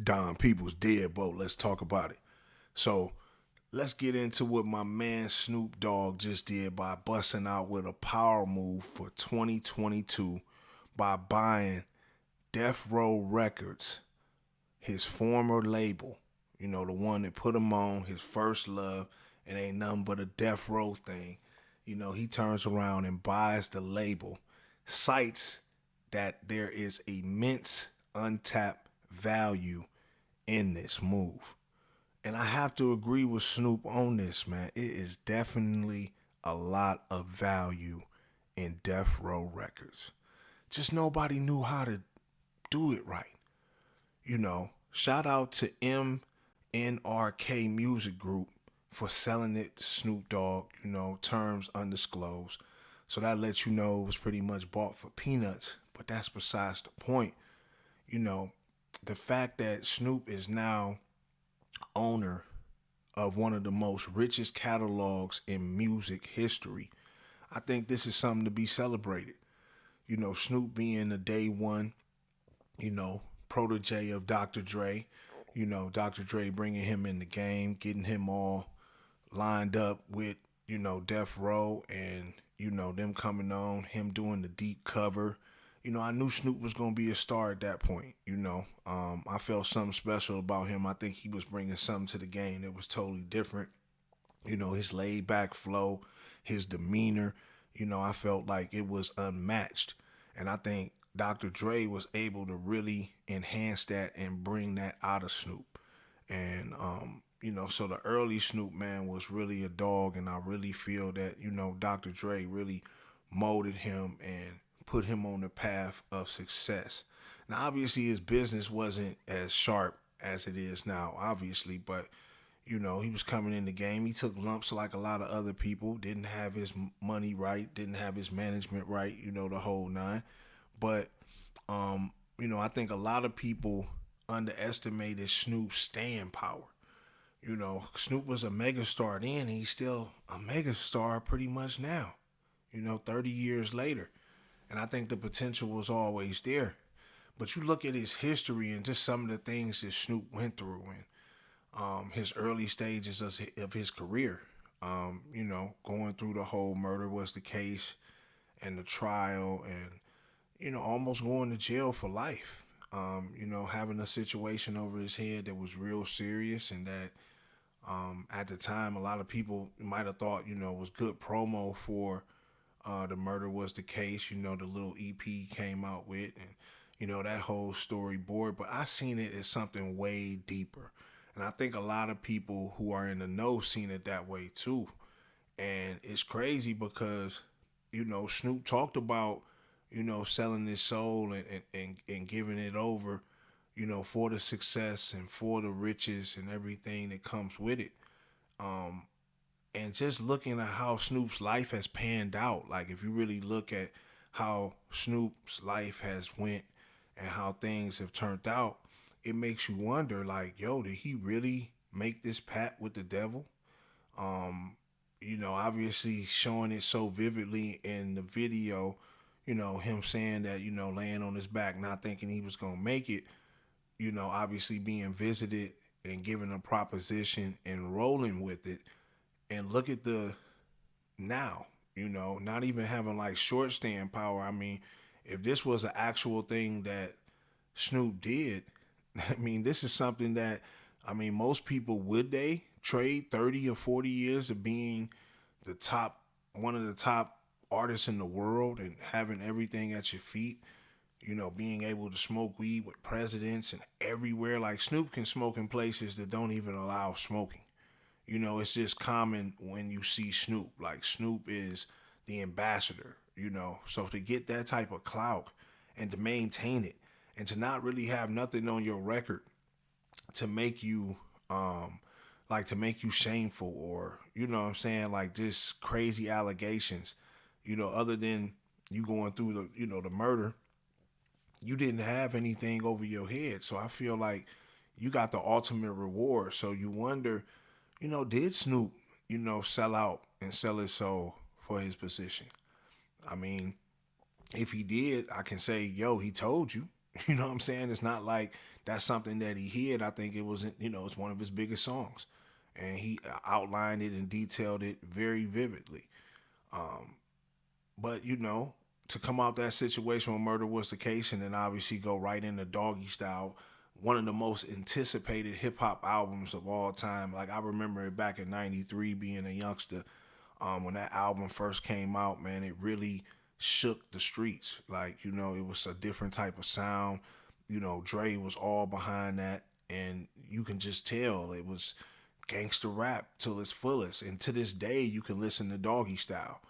Don People's Deadbolt. Let's talk about it. So let's get into what my man Snoop Dogg just did by busting out with a power move for 2022 by buying Death Row Records, his former label. You know, the one that put him on, his first love, and ain't nothing but a Death Row thing. You know, he turns around and buys the label, cites that there is immense untapped value in this move. And I have to agree with Snoop on this, man. It is definitely a lot of value in Death Row Records. Just nobody knew how to do it right. Shout out to MNRK Music Group for selling it to Snoop Dogg, terms undisclosed. So that lets you know it was pretty much bought for peanuts. But that's besides the point. You know, the fact that Snoop is now owner of one of the most richest catalogs in music history, I think this is something to be celebrated. Snoop being the day one, protege of Dr. Dre. Dr. Dre bringing him in the game, getting him all lined up with, Death Row and, them coming on, him doing the deep cover. I knew Snoop was going to be a star at that point. I felt something special about him. I think he was bringing something to the game that was totally different. His laid back flow, his demeanor, I felt like it was unmatched. And I think Dr. Dre was able to really enhance that and bring that out of Snoop. And, so the early Snoop, man, was really a dog. And I really feel that, Dr. Dre really molded him and put him on the path of success. Now, obviously, his business wasn't as sharp as it is now, obviously, but he was coming in the game. He took lumps like a lot of other people. Didn't have his money right. Didn't have his management right. The whole nine. But I think a lot of people underestimated Snoop's staying power. Snoop was a megastar then. And he's still a megastar pretty much now. 30 years later. And I think the potential was always there. But you look at his history and just some of the things that Snoop went through and his early stages of his career. Going through the whole murder was the case and the trial and, almost going to jail for life. Having a situation over his head that was real serious and that at the time a lot of people might have thought, was good promo for the murder was the case, the little EP came out with and, that whole storyboard. But I seen it as something way deeper. And I think a lot of people who are in the know seen it that way too. And it's crazy because, Snoop talked about, selling his soul and giving it over, for the success and for the riches and everything that comes with it. And just looking at how Snoop's life has panned out, like if you really look at how Snoop's life has went and how things have turned out, it makes you wonder, like, yo, did he really make this pact with the devil? Obviously showing it so vividly in the video, him saying that, laying on his back, not thinking he was gonna make it, obviously being visited and given a proposition and rolling with it. And look at the now, not even having like short stand power. I mean, if this was an actual thing that Snoop did, I mean, this is something that, most people would they trade 30 or 40 years of being one of the top artists in the world and having everything at your feet, being able to smoke weed with presidents and everywhere. Like Snoop can smoke in places that don't even allow smoking. It's just common when you see Snoop. Like Snoop is the ambassador, So to get that type of clout and to maintain it and to not really have nothing on your record to make you to make you shameful or, like just crazy allegations, other than you going through the murder, you didn't have anything over your head. So I feel like you got the ultimate reward. So you wonder, did Snoop, sell out and sell his soul for his position? I mean, if he did, I can say, yo, he told you. You know what I'm saying? It's not like that's something that he hid. I think it was, it's one of his biggest songs, and he outlined it and detailed it very vividly. But to come out that situation when murder was the case, and then obviously go right into Doggy Style, one of the most anticipated hip hop albums of all time. Like, I remember it back in '93, being a youngster, when that album first came out. Man, it really shook the streets. Like, it was a different type of sound. Dre was all behind that, and you can just tell it was gangster rap till its fullest. And to this day, you can listen to Doggy Style.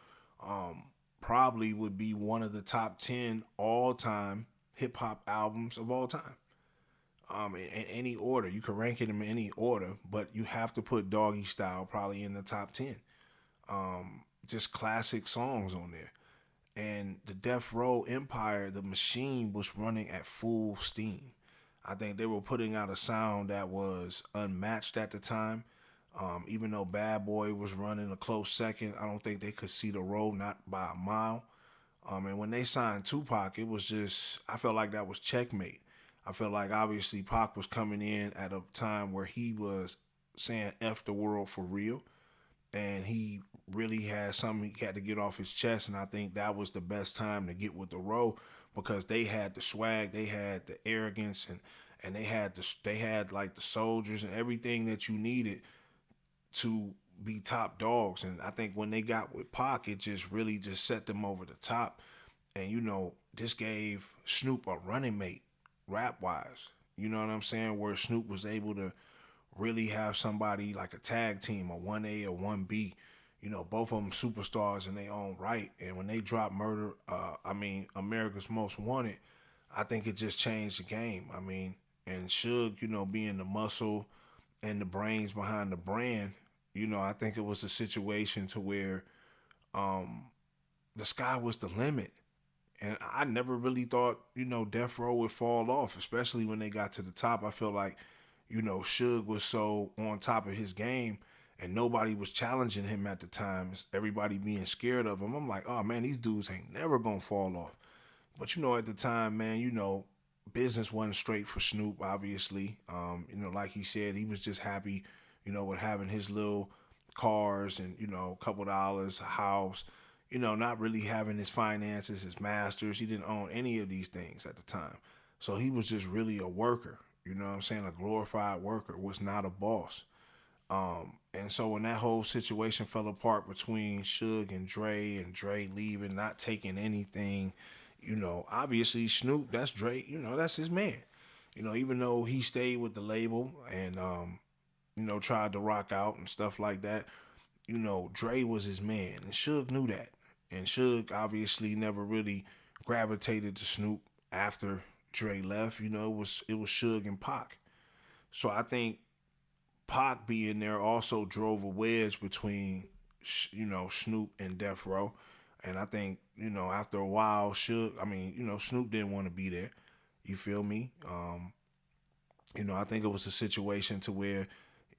Probably would be one of the top 10 all time hip hop albums of all time. In any order. You can rank it in any order, but you have to put Doggy Style probably in the top 10. Just classic songs on there. And the Death Row Empire, the machine was running at full steam. I think they were putting out a sound that was unmatched at the time. Even though Bad Boy was running a close second, I don't think they could see the road, not by a mile. And when they signed Tupac, it was just, I felt like that was checkmate. I felt like obviously Pac was coming in at a time where he was saying F the world for real. And he really had something he had to get off his chest. And I think that was the best time to get with the Row, because they had the swag, they had the arrogance, and they had like the soldiers and everything that you needed to be top dogs. And I think when they got with Pac, it just really just set them over the top. And this gave Snoop a running mate, rap wise. You know what I'm saying? Where Snoop was able to really have somebody like a tag team, a 1A or 1B. Both of them superstars in their own right. And when they dropped Murder, America's Most Wanted, I think it just changed the game. And Suge, being the muscle and the brains behind the brand, I think it was a situation to where the sky was the limit. And I never really thought, Death Row would fall off, especially when they got to the top. I feel like, Suge was so on top of his game, and nobody was challenging him at the time. Everybody being scared of him. I'm like, oh man, these dudes ain't never gonna fall off. But at the time, man, business wasn't straight for Snoop, obviously. Like he said, he was just happy, with having his little cars and, a couple dollars, a house, not really having his finances, his masters. He didn't own any of these things at the time. So he was just really a worker, you know what I'm saying? A glorified worker, was not a boss. And so when that whole situation fell apart between Suge and Dre leaving, not taking anything, obviously Snoop, that's Dre, that's his man. Even though he stayed with the label and, tried to rock out and stuff like that, Dre was his man, and Suge knew that. And Suge obviously never really gravitated to Snoop after Dre left. It was Suge and Pac. So I think Pac being there also drove a wedge between, Snoop and Death Row. And I think, after a while, Snoop didn't want to be there. You feel me? I think it was a situation to where,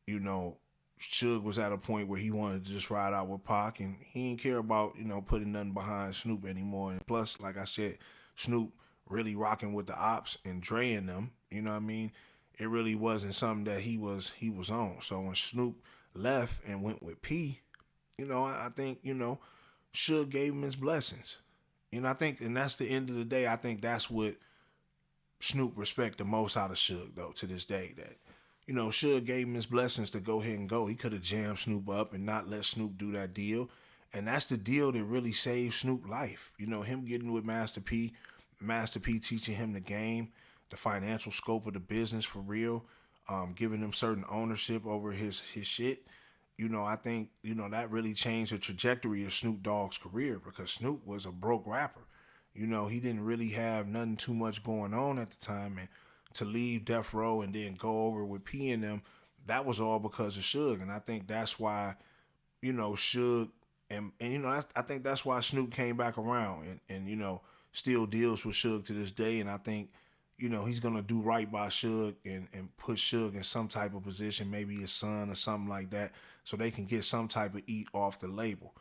Suge was at a point where he wanted to just ride out with Pac, and he didn't care about, putting nothing behind Snoop anymore. And plus, like I said, Snoop really rocking with the ops and Dre and them, you know what I mean? It really wasn't something that he was on. So when Snoop left and went with P, I think, Suge gave him his blessings. I think, and that's the end of the day, I think that's what Snoop respect the most out of Suge, though, to this day. That, Suge gave him his blessings to go ahead and go. He could have jammed Snoop up and not let Snoop do that deal. And that's the deal that really saved Snoop life. Him getting with Master P teaching him the game, the financial scope of the business for real, giving him certain ownership over his shit. I think, that really changed the trajectory of Snoop Dogg's career, because Snoop was a broke rapper. He didn't really have nothing too much going on at the time, and to leave Death Row and then go over with P and them, that was all because of Suge. And I think that's why, Suge and I think that's why Snoop came back around and still deals with Suge to this day. And I think, he's gonna do right by Suge and put Suge in some type of position, maybe his son or something like that, so they can get some type of eat off the label.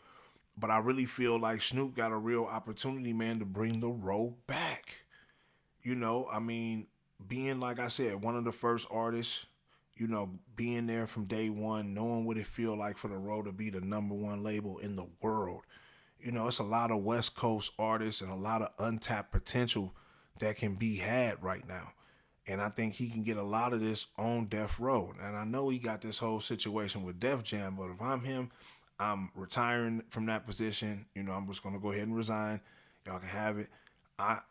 But I really feel like Snoop got a real opportunity, man, to bring the Row back. being, like I said, one of the first artists, being there from day one, knowing what it feel like for the Row to be the number one label in the world. It's a lot of West Coast artists and a lot of untapped potential that can be had right now. And I think he can get a lot of this on Death Row. And I know he got this whole situation with Def Jam, but if I'm him, I'm retiring from that position. I'm just gonna go ahead and resign. Y'all can have it.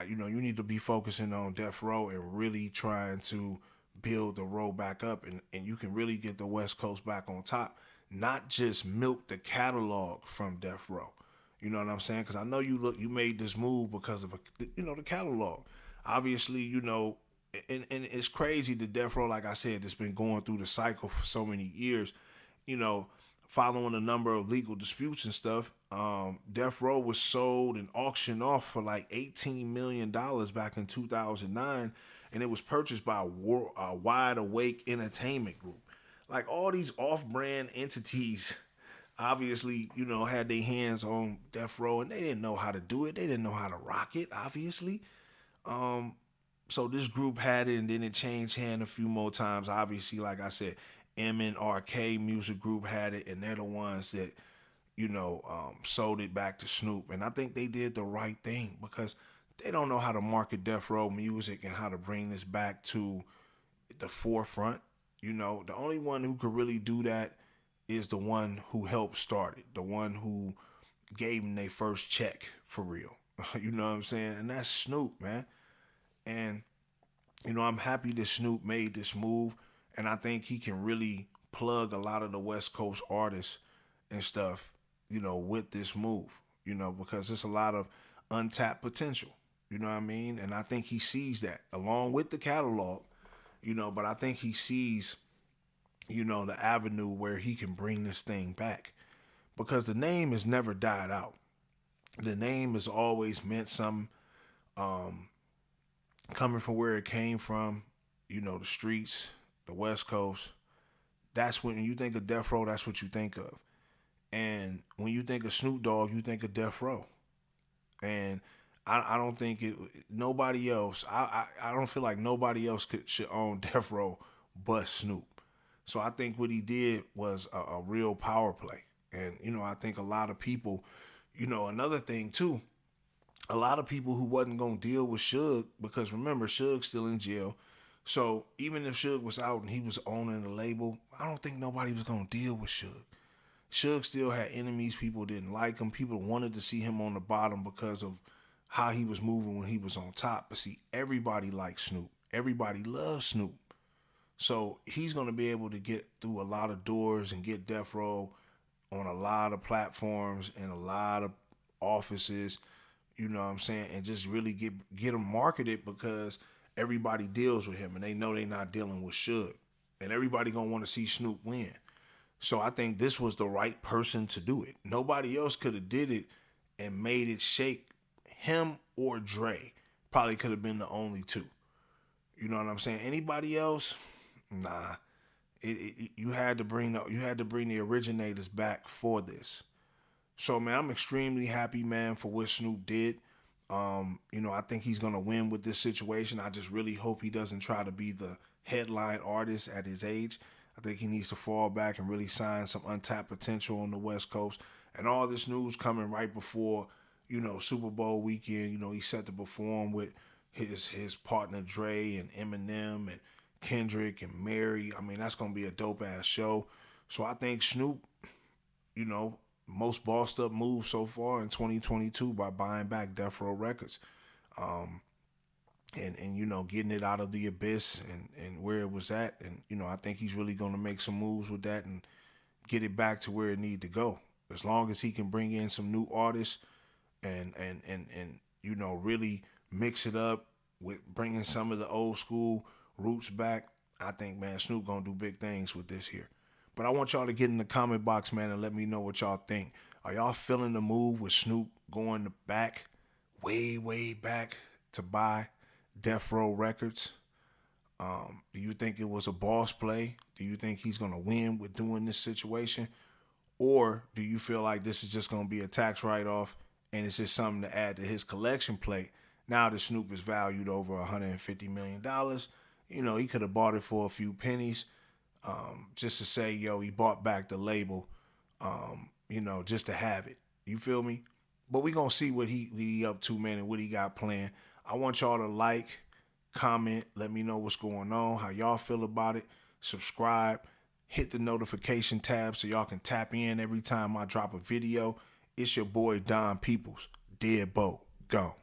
You need to be focusing on Death Row and really trying to build the Row back up, and you can really get the West Coast back on top. Not just milk the catalog from Death Row. You know what I'm saying? Because I know you made this move because of the catalog. Obviously, and it's crazy the Death Row, like I said, it's been going through the cycle for so many years. Following a number of legal disputes and stuff, Death Row was sold and auctioned off for like $18 million back in 2009, and it was purchased by a Wide Awake Entertainment Group. Like all these off-brand entities, obviously, had their hands on Death Row, and they didn't know how to do it. They didn't know how to rock it, obviously. So this group had it, and then it changed hand a few more times. Obviously, like I said, MNRK Music Group had it, and they're the ones that, sold it back to Snoop. And I think they did the right thing because they don't know how to market Death Row music and how to bring this back to the forefront. The only one who could really do that is the one who helped start it, the one who gave them their first check for real. You know what I'm saying? And that's Snoop, man. And, I'm happy that Snoop made this move. And I think he can really plug a lot of the West Coast artists and stuff, with this move, because there's a lot of untapped potential. You know what I mean? And I think he sees that along with the catalog, but I think he sees, the avenue where he can bring this thing back because the name has never died out. The name has always meant something. Coming from where it came from, the streets, the West Coast. That's when you think of Death Row, that's what you think of. And when you think of Snoop Dogg, you think of Death Row. And I don't think nobody else, I don't feel like nobody else should own Death Row but Snoop. So I think what he did was a real power play. And, I think a lot of people, another thing too, a lot of people who wasn't going to deal with Suge, because remember, Suge's still in jail. So even if Suge was out and he was owning the label, I don't think nobody was going to deal with Suge. Suge still had enemies. People didn't like him. People wanted to see him on the bottom because of how he was moving when he was on top. But see, everybody liked Snoop. Everybody loves Snoop. So he's going to be able to get through a lot of doors and get Death Row on a lot of platforms and a lot of offices, you know what I'm saying, and just really get him marketed because everybody deals with him and they know they're not dealing with Suge. And everybody going to want to see Snoop win. So I think this was the right person to do it. Nobody else could have did it and made it shake. Him or Dre probably could have been the only two. You know what I'm saying? Anybody else? Nah. You had to bring the originators back for this. So man, I'm extremely happy, man, for what Snoop did. I think he's gonna win with this situation. I just really hope he doesn't try to be the headline artist at his age. I think he needs to fall back and really sign some untapped potential on the West Coast. And all this news coming right before, Super Bowl weekend. He's set to perform with his partner Dre and Eminem and Kendrick and Mary. I mean, that's gonna be a dope ass show. So I think Snoop, most bossed up move so far in 2022 by buying back Death Row Records. And getting it out of the abyss and where it was at. And, I think he's really going to make some moves with that and get it back to where it need to go. As long as he can bring in some new artists and really mix it up with bringing some of the old school roots back, I think, man, Snoop going to do big things with this here. But I want y'all to get in the comment box, man, and let me know what y'all think. Are y'all feeling the move with Snoop going back, way, way back to buy Death Row Records? Do you think it was a boss play? Do you think he's going to win with doing this situation? Or do you feel like this is just going to be a tax write-off and it's just something to add to his collection plate Now that Snoop is valued over $150 million, he could have bought it for a few pennies, just to say, yo, he bought back the label, just to have it. You feel me? But we gonna see what he up to, man, and what he got planned. I want y'all to like, comment, let me know what's going on, how y'all feel about it. Subscribe, hit the notification tab so y'all can tap in every time I drop a video. It's your boy Don Peoples, Deadbolt, go.